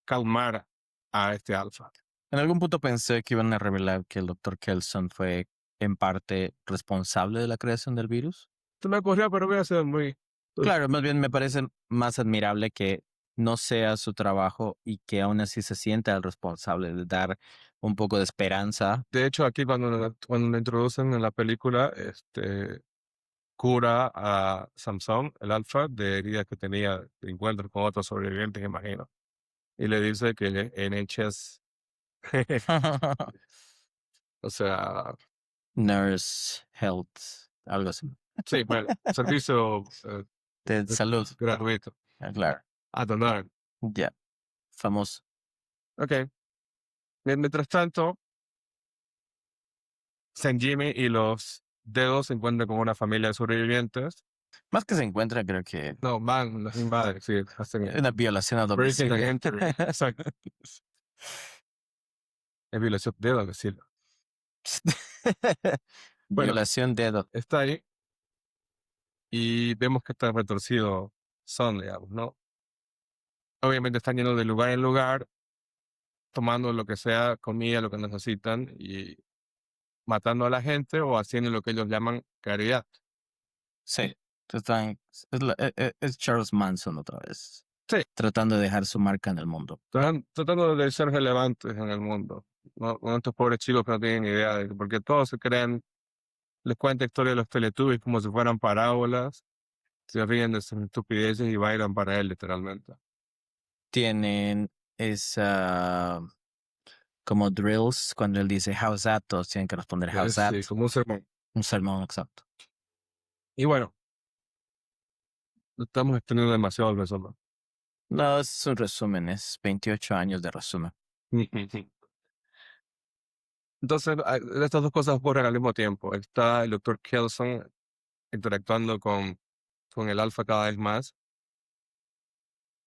calmar a este alfa. En algún punto pensé que iban a revelar que el doctor Kelson fue en parte responsable de la creación del virus. Se me ocurrió, pero voy a ser muy... Claro, más bien me parece más admirable que no sea su trabajo y que aún así se sienta el responsable de dar un poco de esperanza. De hecho, aquí cuando lo introducen en la película, cura a Samson, el alfa, de heridas que tenía de encuentros con otros sobrevivientes, imagino. Y le dice que el NHS, o sea, Nurse, health, algo así. sí, bueno, servicio De salud. gratuito. Claro. A donar. Ya, famoso. Ok. Mientras tanto, Saint Jimmy y los dedos se encuentran con una familia de sobrevivientes. Más que se encuentra, creo que No, van, los invaden, sí, hacen una violación a breaking and domicilio. entering. Exacto. Es violación de domicilio. Bueno, Violación dedo. está ahí y vemos que está retorcido Son, digamos, ¿no? Obviamente están yendo de lugar en lugar, tomando lo que sea, comida, lo que necesitan y matando a la gente o haciendo lo que ellos llaman caridad. Sí. Es Charles Manson otra vez. Sí, Tratando de dejar su marca en el mundo. están tratando de ser relevantes en el mundo. No, con estos pobres chicos que no tienen idea de porque todos se creen, les cuenta historia de los Teletubbies como si fueran parábolas, se ríen de sus estupideces y bailan para él, literalmente. Tienen esa como drills cuando él dice how's that, todos tienen que responder how's that. Sí, como un sermón. Un sermón exacto. Y bueno, estamos extendiendo demasiado el resumen. No, es un resumen, es 28 años de resumen. Entonces, estas dos cosas ocurren al mismo tiempo. Está el doctor Kelson interactuando con el alfa cada vez más,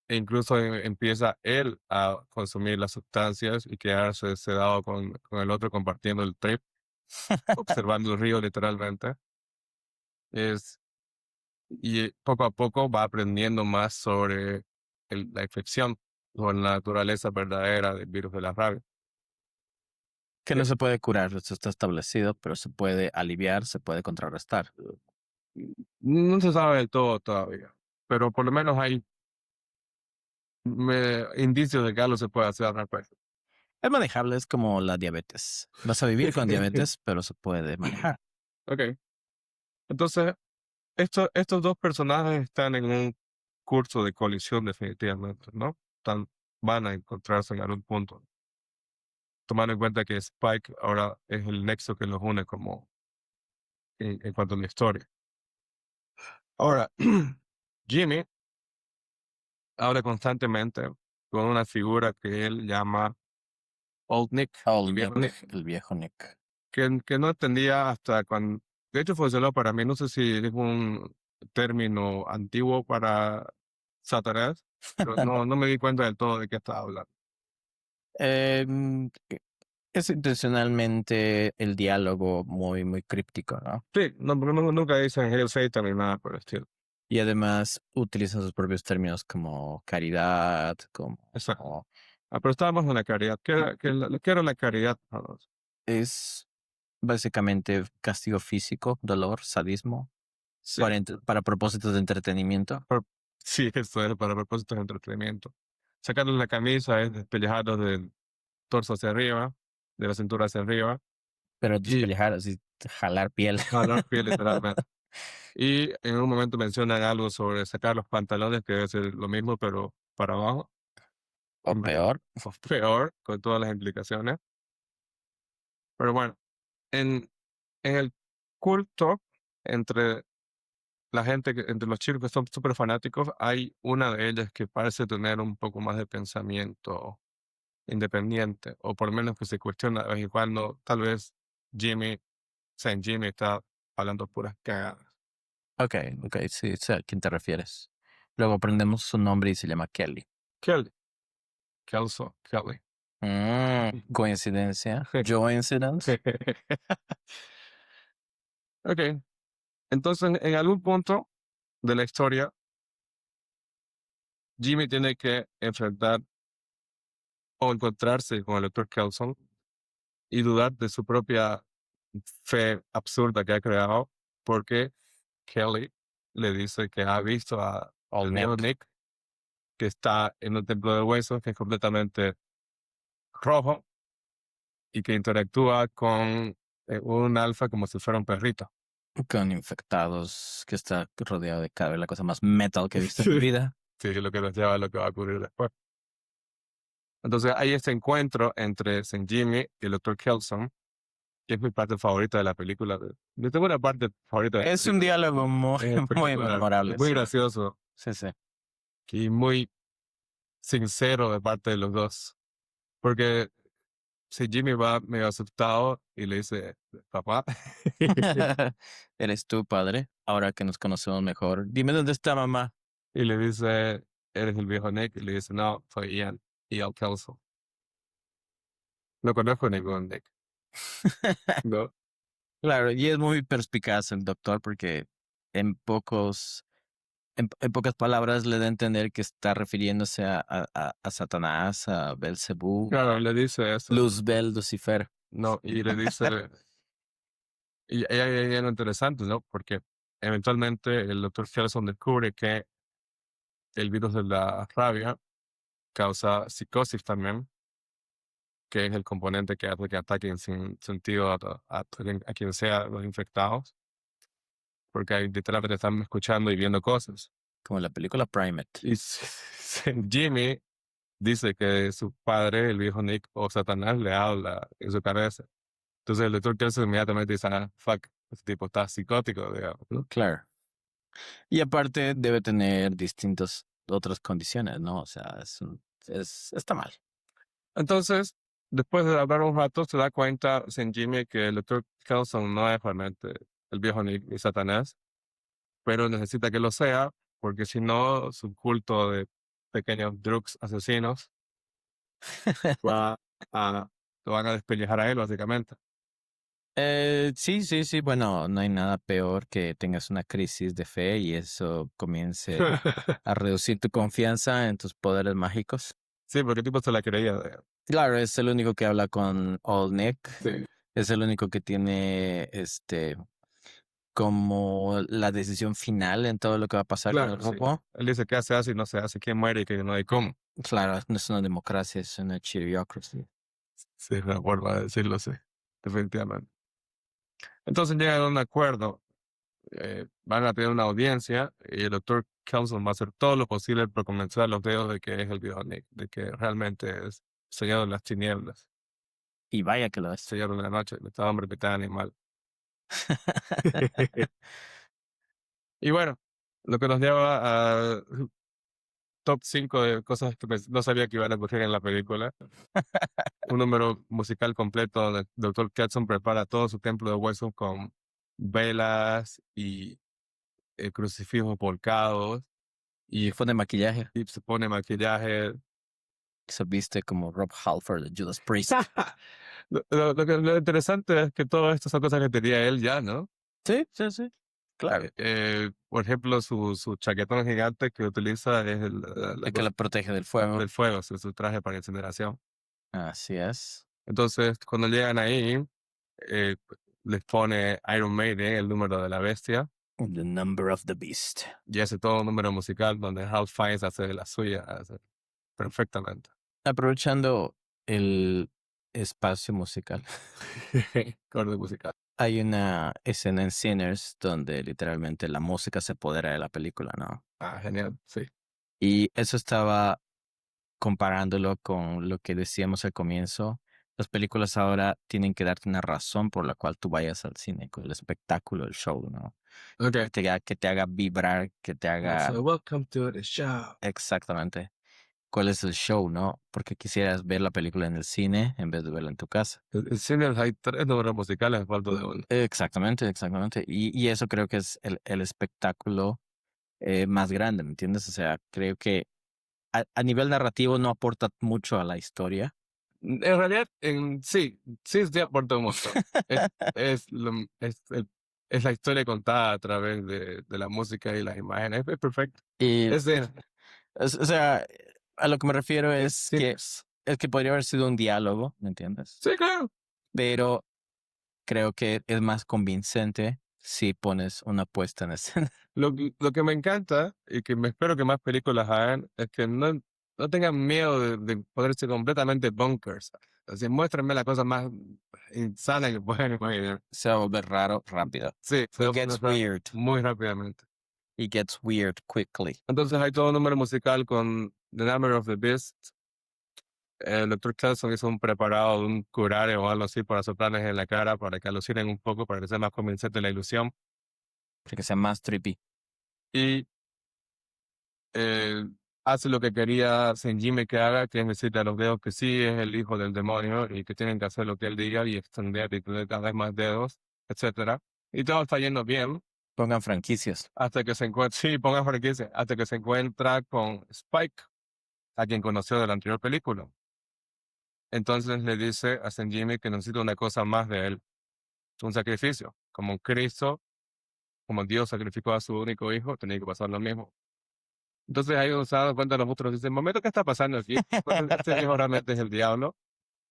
e incluso empieza él a consumir las sustancias y quedarse sedado con el otro compartiendo el trip, observando el río literalmente. Es, y poco a poco va aprendiendo más sobre la infección, sobre la naturaleza verdadera del virus de la rabia. Que no se puede curar, eso está establecido, pero se puede aliviar, se puede contrarrestar. No se sabe del todo todavía, pero por lo menos hay indicios de que algo se puede hacer al respecto. Es manejable, es como la diabetes. Vas a vivir con diabetes, pero se puede manejar. Ok, entonces estos dos personajes están en un curso de colisión definitivamente, ¿no? Van a encontrarse en algún punto, tomando en cuenta que Spike ahora es el nexo que los une como en cuanto a la historia. Ahora, Jimmy habla constantemente con una figura que él llama Old Nick, Oh, el viejo Nick, Nick, el viejo Nick. que no entendía hasta cuando, de hecho funcionó para mí, no sé si es un término antiguo para Satanás, pero no me di cuenta del todo de qué estaba hablando. Em, es intencionalmente el diálogo muy, muy críptico, ¿no? Sí, no, porque nunca dicen Hail Satan ni nada por el estilo. Y además utiliza sus propios términos como caridad, Exacto. como Pero estábamos en la caridad. ¿Qué era la caridad? es básicamente castigo físico, dolor, sadismo, Sí, para propósitos de entretenimiento. sí, eso es para propósitos de entretenimiento. Sacarles la camisa es despellejarlos del torso hacia arriba, de la cintura hacia arriba, Pero y despellejar, así, jalar piel. jalar piel literalmente. Y en un momento mencionan algo sobre sacar los pantalones, que debe ser lo mismo, pero para abajo. O peor. Peor, con todas las implicaciones. Pero bueno, en, en el culto entre la gente, entre los chicos que son súper fanáticos, hay una de ellas que parece tener un poco más de pensamiento independiente, o por lo menos que se cuestiona de vez en cuando, tal vez Jimmy, Saint Jimmy está hablando puras cagadas. Ok, sí, sé a quién te refieres. Luego aprendemos su nombre y se llama Kelly. Kelly, Kelly. Coincidencia. Joincidence. Ok, entonces en algún punto de la historia, Jimmy tiene que enfrentar o encontrarse con el doctor Kelson y dudar de su propia fe absurda que ha creado, porque Kelly le dice que ha visto al viejo Nick que está en un templo de huesos que es completamente rojo y que interactúa con un alfa como si fuera un perrito. Con infectados, que está rodeado de cadáveres, la cosa más metal que he visto en mi vida. Sí, lo que nos lleva a lo que va a ocurrir después. Entonces hay este encuentro entre Saint Jimmy y el Dr. Kelson, que es mi parte favorita de la película. Yo tengo una parte favorita de la Es un película. diálogo muy, Es muy espectacular, memorable. muy Sí, gracioso sí, sí. y muy sincero de parte de los dos. Porque si Jimmy va medio asustado y le dice, papá, Eres tú, padre. Ahora que nos conocemos mejor, dime dónde está mamá. y le dice, eres el viejo Nick, y le dice, no, soy Ian Kelso. No conozco ningún Nick. No, Claro, y es muy perspicaz el doctor porque en pocos, en pocas palabras le da a entender que está refiriéndose a Satanás, a Belcebú, claro, le dice eso. Luzbel, Lucifer. No, y le dice, y ahí es lo interesante, ¿no? Porque eventualmente el doctor Kelson descubre que el virus de la rabia causa psicosis también, que es el componente que hace que ataquen sin sentido a quien sea los infectados, porque ahí literalmente están escuchando y viendo cosas. Como la película Primate. Y Jimmy dice que su padre, el viejo Nick o Satanás, le habla en su cabeza. Entonces el doctor Kelso inmediatamente dice, ah, fuck, este tipo está psicótico, digamos, ¿no? Claro. Y aparte debe tener distintas otras condiciones, ¿no? O sea, está mal. Entonces, después de hablar un rato, se da cuenta Saint Jimmy que el doctor Kelson no es realmente el viejo Nick ni Satanás, pero necesita que lo sea, porque si no, su culto de pequeños drugs asesinos va a, lo van a despellejar a él, básicamente. Sí, sí, sí. Bueno, no hay nada peor que tengas una crisis de fe y eso comience a reducir tu confianza en tus poderes mágicos. Sí, porque el tipo se la creía. Claro, es el único que habla con Old Nick. Sí, Es el único que tiene como la decisión final en todo lo que va a pasar con el claro, sí. grupo. Él dice que se hace y no se hace, quién muere y que no hay cómo. Claro, no es una democracia, es una chiriocracy. Sí, es una forma de decirlo, sí, definitivamente. Entonces llegan a un acuerdo, van a tener una audiencia y el doctor Kelson va a hacer todo lo posible por convencer a los dedos de que es el viejo Nick, de que realmente es señor de las tinieblas, Y vaya que lo es. señor de la noche, mitad hombre, mitad animal. Y bueno, lo que nos lleva a top 5 de cosas que no sabía que iban a ocurrir en la película. Un número musical completo donde el doctor Kelson prepara todo su templo de huesos con velas y crucifijos volcados Y fue de maquillaje. y se pone maquillaje. Se viste como Rob Halford de Judas Priest. Lo interesante es que todas estas son cosas que tenía él ya, ¿no? Sí, sí, sí. Claro. Por ejemplo, su chaquetón gigante que utiliza es El que lo protege del fuego. del fuego, su traje para incineración. Así es. Entonces, cuando llegan ahí, eh, les pone Iron Maiden, el número de la bestia, The Number of the Beast. y hace todo un número musical donde Ralph Fiennes hace de la suya, hace perfectamente. Aprovechando el espacio musical, Corte musical. hay una escena en Sinners donde literalmente la música se apodera de la película, ¿no? Ah, genial, sí. Y eso estaba comparándolo con lo que decíamos al comienzo. Las películas ahora tienen que darte una razón por la cual tú vayas al cine, con el espectáculo, el show, ¿no? Okay. Que te haga vibrar, que te haga... So, welcome to the show. Exactamente. ¿Cuál es el show, no? Porque quisieras ver la película en el cine en vez de verla en tu casa. En cine hay 3 números musicales, falta de uno. Exactamente, exactamente. Y eso creo que es el espectáculo más grande, ¿me entiendes? O sea, creo que a nivel narrativo no aporta mucho a la historia. En realidad, sí aporta un montón. Es, es el es la historia contada a través de la música y las imágenes. Es perfecto. Y, Es de o sea, a lo que me refiero Sinners. es que podría haber sido un diálogo, ¿me entiendes? Sí, claro. Pero creo que es más convincente si pones una puesta en escena. Lo que me encanta y que me espero que más películas hagan es que no tengan miedo de ponerse completamente bonkers. Así, muéstrenme la cosa más insana que puedan imaginar. Se va a volver raro rápido. Sí, se va It a poner gets weird. muy rápidamente. It gets weird quickly. Entonces hay todo un número musical con The Number of the Beast. El doctor Kelson hizo un preparado de un curare o algo así para soplarles en la cara para que alucinen un poco, para que sea más convincente la ilusión. Para que sea más trippy. Y eh, hace lo que quería Senjime que haga, que es decirle a los dedos que sí es el hijo del demonio y que tienen que hacer lo que él diga y extender y tener cada vez más dedos, etcétera. Y todo está yendo bien Pongan franquicias. hasta que se encuentra, sí, ponga franquicia, hasta que se encuentra con Spike, a quien conoció de la anterior película. Entonces le dice a Senjime que necesita una cosa más de él, un sacrificio, como Cristo, como Dios sacrificó a su único hijo, tenía que pasar lo mismo. Entonces ahí uno se da cuenta los otros dicen, momento, ¿qué está pasando aquí? Entonces, este viejo realmente es el diablo.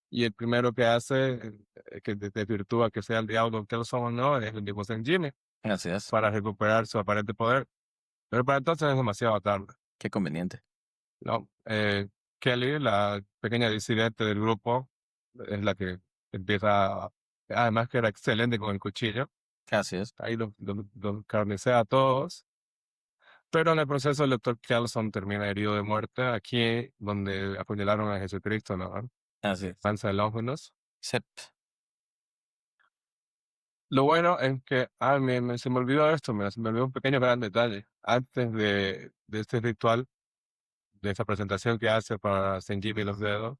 Y el primero que hace, que desvirtúa que sea el diablo Kelson o no, es el mismo Jimmy, Así es. para recuperar su aparente poder. Pero para entonces es demasiado tarde, Qué conveniente. ¿no? Kelly, la pequeña disidente del grupo, es la que empieza, además que era excelente con el cuchillo, Así es. ahí los carnicea a todos. Pero en el proceso el doctor Kelson termina herido de muerte aquí donde apuñalaron a Jesucristo, ¿no? Así es. Panza de Longinus. Sep. Lo bueno es que, se me olvidó esto, mira, se me olvidó un pequeño gran detalle. Antes de este ritual, de esta presentación que hace para Saint Jimmy los dedos,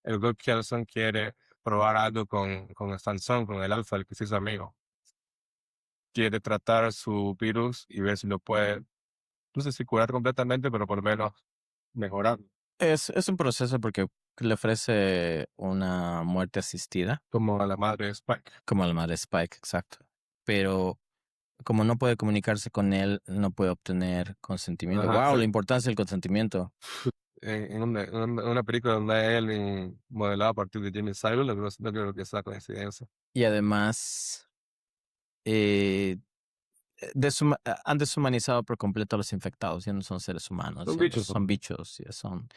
el doctor Kelson quiere probar algo con Sansón, con el alfa, el que se hizo amigo. Quiere tratar su virus y ver si lo puede, no sé si curar completamente, pero por lo menos mejorar. Es un proceso porque le ofrece una muerte asistida, Como a la madre de Spike. como al madre Spike, exacto. Pero como no puede comunicarse con él, no puede obtener consentimiento. Ajá, Wow, la importancia del consentimiento. en una película donde él modelado a partir de Jimmy Cyrus, no creo que sea coincidencia. Y además, eh, han deshumanizado por completo a los infectados. Ya no son seres humanos, Son ya no bichos. son bichos, ya son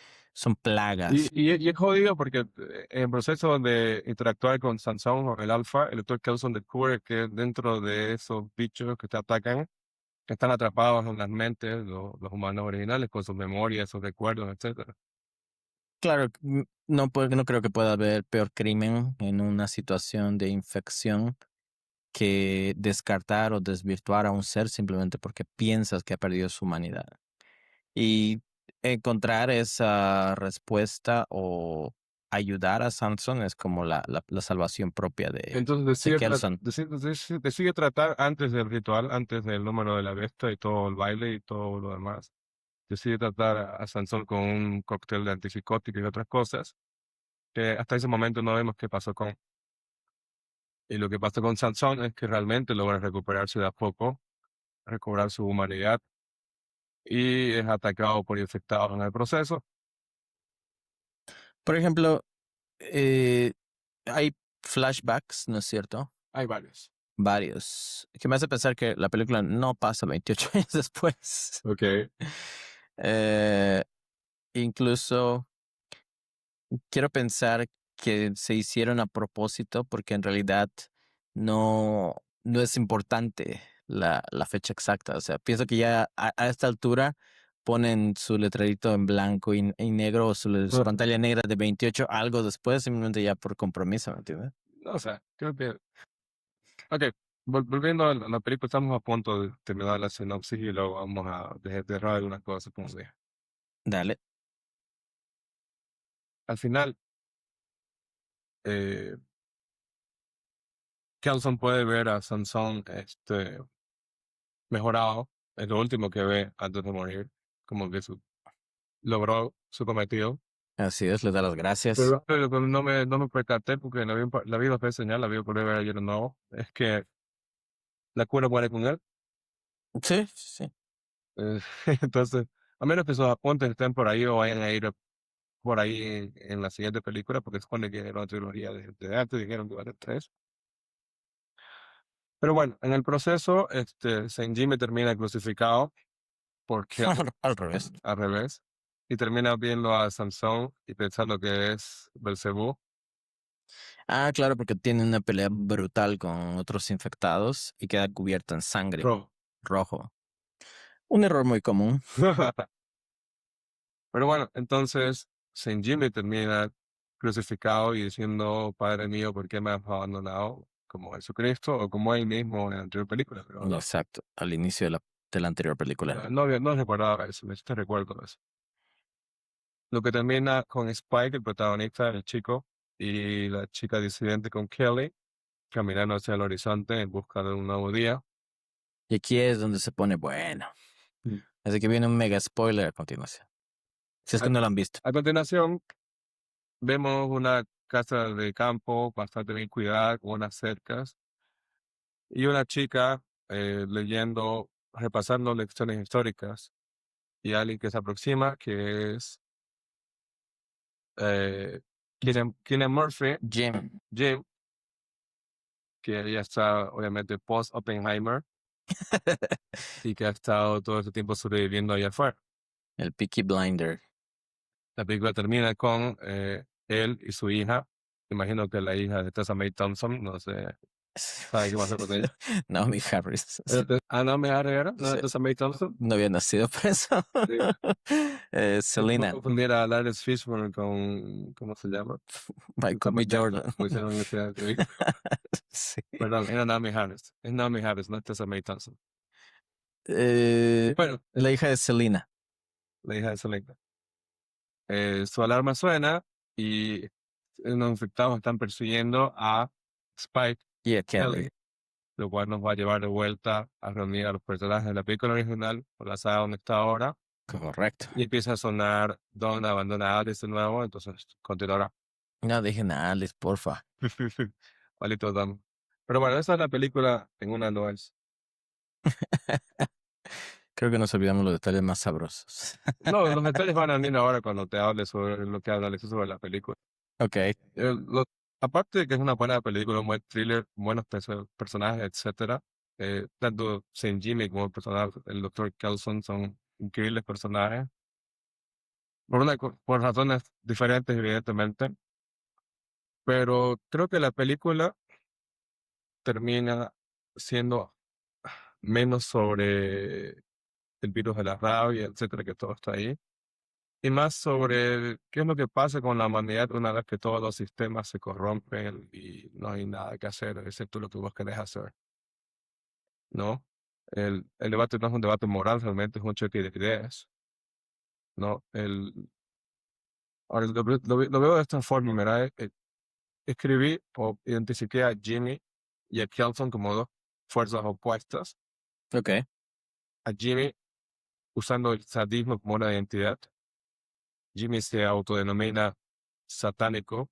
plagas. Y es jodido porque en el proceso de interactuar con Sansón o el alfa, el doctor Kelson descubre que dentro de esos bichos que te atacan, que están atrapados en las mentes, los humanos originales, con sus memorias, sus recuerdos, etcétera. Claro, no creo que pueda haber peor crimen en una situación de infección que descartar o desvirtuar a un ser simplemente porque piensas que ha perdido su humanidad. Y encontrar esa respuesta o ayudar a Samson es como la salvación propia Entonces de Kelson. decide tratar antes del ritual, antes del número de la bestia y todo el baile y todo lo demás. Decide tratar a Sansón con un cóctel de antipsicótico y otras cosas, que hasta ese momento no vemos qué pasó con. Y lo que pasa con Sansón es que realmente logra recuperarse de a poco, recobrar su humanidad y es atacado por infectados en el proceso. Por ejemplo, hay flashbacks, ¿no es cierto? Hay varios. Varios. Que me hace pensar que la película no pasa 28 años después. Ok. Eh, incluso quiero pensar que se hicieron a propósito porque en realidad no es importante la fecha exacta. O sea, pienso que ya a esta altura ponen su letrerito en blanco y negro o su pantalla negra de 28 algo después, simplemente ya por compromiso, ¿me entiendes? No sé, creo que... Ok, volviendo a la película, estamos a punto de terminar la sinopsis y luego vamos a dejar algunas cosas, como dije. Dale. Al final, eh, Kelson puede ver a Sansón mejorado, es lo último que ve antes de morir, como que logró su cometido. Así es, le da las gracias. Pero no me percaté porque la vi dos veces ya, la vi por ver ayer de nuevo, es que la cura muere con él. Sí, sí. Eh, entonces, a menos que sus apuntes estén por ahí o vayan a ir por ahí en la siguiente película, porque supone que era una trilogía de antes, dijeron que iba a ser 3. Pero bueno, en el proceso, Saint Jimmy termina crucificado porque Al revés. al revés, y termina viendo a Sansón y pensando que es Belcebú. Ah, claro, porque tiene una pelea brutal con otros infectados y queda cubierto en sangre, Rojo. rojo. Un error muy común. Pero bueno, entonces Saint Jimmy termina crucificado y diciendo, Padre mío, ¿por qué me has abandonado? Como Jesucristo o como él mismo en la anterior película, pero no. Exacto, al inicio de la anterior película. No recordaba eso, me hiciste recuerdo de eso. Lo que termina con Spike, el protagonista, el chico, y la chica disidente con Kelly, caminando hacia el horizonte en busca de un nuevo día. Y aquí es donde se pone bueno. Mm. Así que viene un mega spoiler a continuación. Si es que A, no lo han visto. a continuación, vemos una casa de campo bastante bien cuidada, con unas cercas, y una chica leyendo, repasando lecciones históricas, y alguien que se aproxima, que es Cillian Murphy, Jim, Jim, que ya está obviamente post-Oppenheimer y que ha estado todo este tiempo sobreviviendo allá afuera. el Peaky Blinder. La película termina con él y su hija. Imagino que la hija de Tessa May Thompson, no sé, ¿sabe qué pasa con ella? Naomi Harris. No me era, no Sí. es Tessa May Thompson. No había nacido por eso. Sí. No Selena, confundir a Lawrence Fishburne con, ¿cómo se llama? Michael B. Jordan. Como hicieron en esta entrevista. Sí. Perdón, era Naomi Harris. Es Naomi Harris, no es Tessa May Thompson. Bueno, La hija de Selena. la hija de Selena. Su alarma suena y los infectados están persiguiendo a Spike Y a Kelly, Kelly. lo cual nos va a llevar de vuelta a reunir a los personajes de la película original con la saga donde está ahora. Correcto. Y empieza a sonar Don abandona a Alice de nuevo, entonces continuará. No dejen a Alice, porfa. Malito Don. Pero bueno, esa es la película en una no es. Creo que nos olvidamos los detalles más sabrosos. No, los detalles van a venir ahora cuando te hable sobre lo que analizo sobre la película. Ok. Aparte de que es una buena película, un buen thriller, buenos personajes, etcétera, tanto Saint Jimmy como el personaje, el Dr. Kelson son increíbles personajes, por razones diferentes, evidentemente, pero creo que la película termina siendo menos sobre el virus de la rabia, etcétera, que todo está ahí, y más sobre qué es lo que pasa con la humanidad una vez que todos los sistemas se corrompen y no hay nada que hacer, excepto lo que vos querés hacer, ¿no? El debate no es un debate moral, realmente es un choque de ideas, ¿no? Ahora lo veo de esta forma, ¿verdad? Escribí o identifiqué a Jimmy y a Kelson como dos fuerzas opuestas. Ok. A Jimmy usando el sadismo como una identidad. Jimmy se autodenomina satánico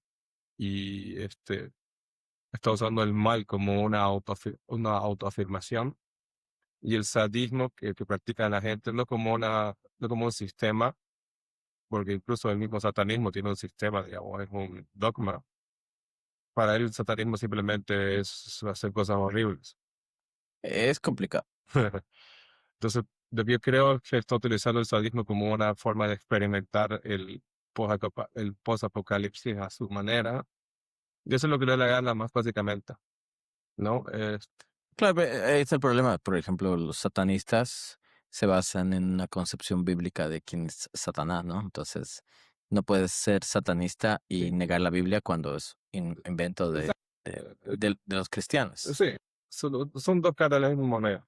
y está usando el mal como una autoafirmación. Y el sadismo que practica la gente no como un sistema, porque incluso el mismo satanismo tiene un sistema, digamos, es un dogma. Para él el satanismo simplemente es hacer cosas horribles. Es complicado. Entonces, yo creo que está utilizando el sadismo como una forma de experimentar el post-apocalipsis a su manera. Y eso es lo que le da la gana más básicamente, ¿no? Claro, ahí está el problema. Por ejemplo, los satanistas se basan en una concepción bíblica de quién es Satanás, ¿no? Entonces, no puedes ser satanista y Sí. negar la Biblia cuando es un invento de los cristianos. Sí, son dos caras de la misma moneda.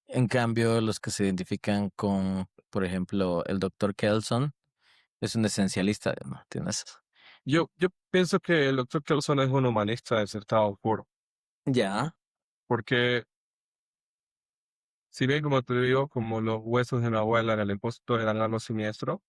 En cambio, los que se identifican con, por ejemplo, el doctor Kelson es un esencialista, ¿no? ¿Tienes? Yo pienso que el doctor Kelson es un humanista de estado puro, Ya. porque si bien, como te digo, como los huesos de mi abuela en el impuesto eran algo siniestro,